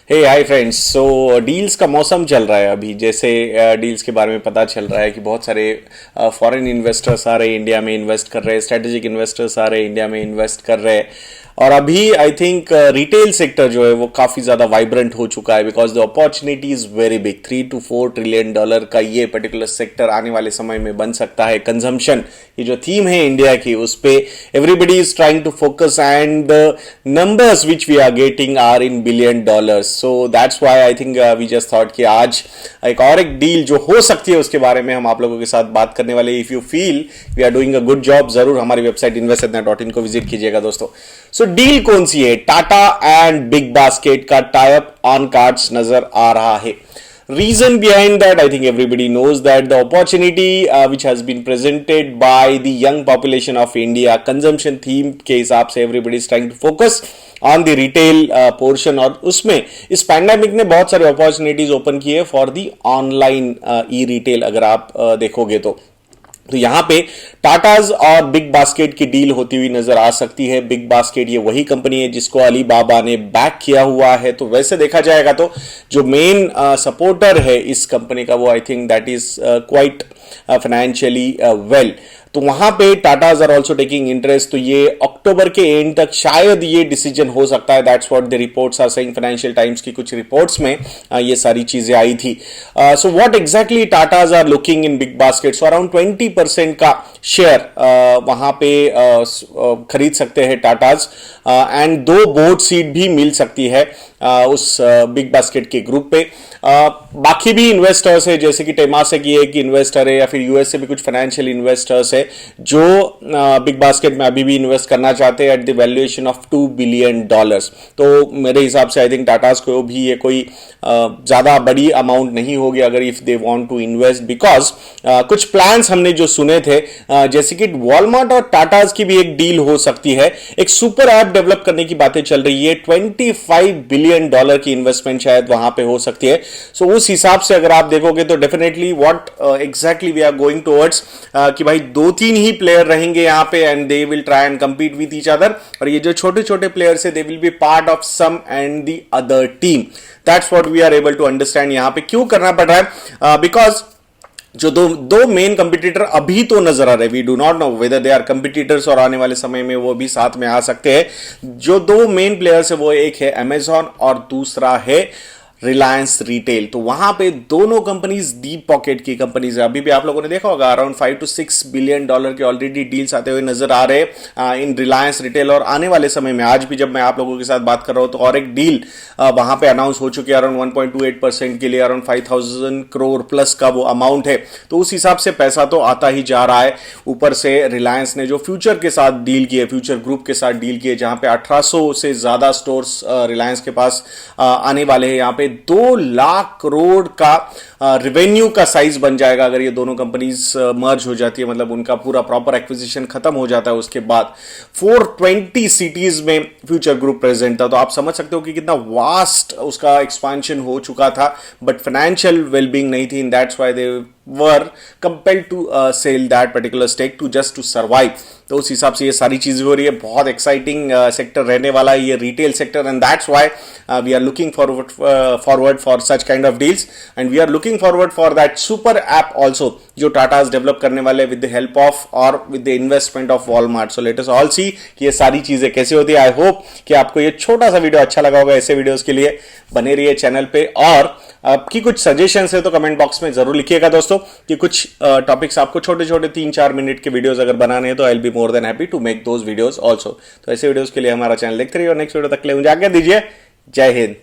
हे hi friends. सो deals का मौसम चल रहा है अभी। जैसे डील्स के बारे में पता चल रहा है कि बहुत सारे फॉरेन इन्वेस्टर्स आ रहे हैं, इंडिया में इन्वेस्ट कर रहे हैं, स्ट्रेटेजिक इन्वेस्टर्स आ रहे हैं, इंडिया में इन्वेस्ट कर रहे हैं। और अभी आई थिंक रिटेल सेक्टर जो है वो काफी ज्यादा वाइब्रेंट हो चुका है, because the opportunity is very big. $3 to $4 trillion का ये पर्टिकुलर सेक्टर आने वाले समय में बन सकता है। कंजम्पशन, ये जो थीम है इंडिया की, उस पे everybody is trying to focus and the numbers which we are getting are in $billion। So that's why I think we just thought कि आज एक डील जो हो सकती है उसके बारे में हम आप लोगों के साथ बात करने वाले। If you feel we are doing a good job, जरूर हमारी वेबसाइट investednet.in को विजिट कीजिएगा दोस्तों। सो डील कौन सी है? टाटा एंड बिग बास्केट का टाइप ऑन कार्ड्स नजर आ रहा है। Reason behind that, I think everybody knows that the opportunity which has been presented by the young population of India, consumption theme के हिसाब से everybody is trying to focus on the retail portion, और उसमें इस pandemic ने बहुत सारे opportunities open किए for the online E retail. अगर आप देखोगे तो यहां पे टाटाज और बिग बास्केट की डील होती हुई नजर आ सकती है। बिग बास्केट ये वही कंपनी है जिसको अलीबाबा ने बैक किया हुआ है। तो वैसे देखा जाएगा तो जो मेन सपोर्टर है इस कंपनी का, वो I think that is quite financially well. तो वहां पे Tatas are also taking interest. तो ये अक्टूबर के एंड तक शायद ये डिसीजन हो सकता है। That's what the reports are saying. Financial Times की कुछ रिपोर्ट्स में ये सारी चीजें आई थी। So what exactly Tatas are looking in BigBasket? So around 20% का शेयर वहां पे खरीद सकते हैं टाटाज, एंड 2 बोर्ड सीट भी मिल सकती है उस बिग बास्केट के ग्रुप पे। बाकी भी इन्वेस्टर्स है, जैसे कि टेमासेक ये एक इन्वेस्टर है, या फिर यूएस से भी कुछ फाइनेंशियल इन्वेस्टर्स है जो बिग बास्केट में अभी भी इन्वेस्ट करना चाहते हैं at the valuation of $2 billion। तो मेरे हिसाब से आई थिंक टाटास को भी ये कोई ज्यादा बड़ी अमाउंट नहीं होगी अगर if they want to invest, because कुछ प्लान्स हमने जो सुने थे, जैसे कि वॉलमार्ट और टाटास की भी एक डील हो सकती है। एक सुपर ऐप डेवलप करने की बातें चल रही है। $25 billion की इन्वेस्टमेंट शायद वहां पे हो सकती है। सो उस हिसाब से अगर आप देखोगे तो definitely what exactly we are going towards, कि भाई 2-3 ही प्लेयर रहेंगे यहां पे and they will try and compete with each other. और ये जो छोटे छोटे प्लेयर्स है, they will be part of some and the other team. That's what we are able to understand. यहां पे क्यों करना पड़ रहा है? बिकॉज जो दो मेन कंपटीटर अभी तो नजर आ रहे, we do not know whether they are competitors, और आने वाले समय में वो भी साथ में आ सकते हैं। जो 2 मेन प्लेयर्स है वो एक है अमेजॉन और दूसरा है रिलायंस रिटेल। तो वहां पे दोनों कंपनीज डीप पॉकेट की कंपनीज है। अभी भी आप लोगों ने देखा होगा अराउंड $5 to $6 billion के ऑलरेडी डील्स आते हुए नजर आ रहे हैं इन रिलायंस रिटेल। और आने वाले समय में, आज भी जब मैं आप लोगों के साथ बात कर रहा हूं, तो और एक डील वहां पे अनाउंस हो चुकी है अराउंड 1.28% के लिए, अराउंड 5,000 crore प्लस का वो अमाउंट है। तो उस हिसाब से पैसा तो आता ही जा रहा है। ऊपर से रिलायंस ने जो फ्यूचर के साथ डील की है, फ्यूचर ग्रुप के साथ डील की है, जहां पे 1800 से ज्यादा स्टोर्स रिलायंस के पास आने वाले हैं। यहां पे 2 लाख करोड़ का रेवेन्यू का साइज बन जाएगा अगर ये दोनों कंपनीज मर्ज हो जाती है, मतलब उनका पूरा प्रॉपर एक्विजिशन खत्म हो जाता है। उसके बाद 420 सिटीज में फ्यूचर ग्रुप प्रेजेंट था। तो आप समझ सकते हो कि कितना वास्ट उसका एक्सपांशन हो चुका था, बट फाइनेंशियल वेलबींग नहीं थी। In that's why they were compelled to sell that particular stake to just to survive। तो उस हिसाब से ये सारी चीजें हो रही है। बहुत एक्साइटिंग सेक्टर रहने वाला है ये retail sector, and that's why we are looking forward for such kind of deals, and we are looking forward for that super app also जो टाटास डेवलप करने वाले विद द हेल्प ऑफ और with the investment of Walmart. So let us all see कि ये सारी चीजें कैसे होती है। आई होप कि आपको ये छोटा सा वीडियो अच्छा लगा होगा। ऐसे वीडियोस के लिए बने रहिए चैनल पे, और आपकी कुछ सजेशंस है तो कमेंट बॉक्स में जरूर लिखिएगा दोस्तों, कि कुछ टॉपिक्स आपको छोटे छोटे 3-4 मिनट के वीडियोस अगर बनाने हैं तो I will be more than happy to make those videos also. तो ऐसे वीडियोस के लिए हमारा चैनल देखते रहिए, और नेक्स्ट वीडियो तक के लिए मुझे आज्ञा दीजिए। जय हिंद।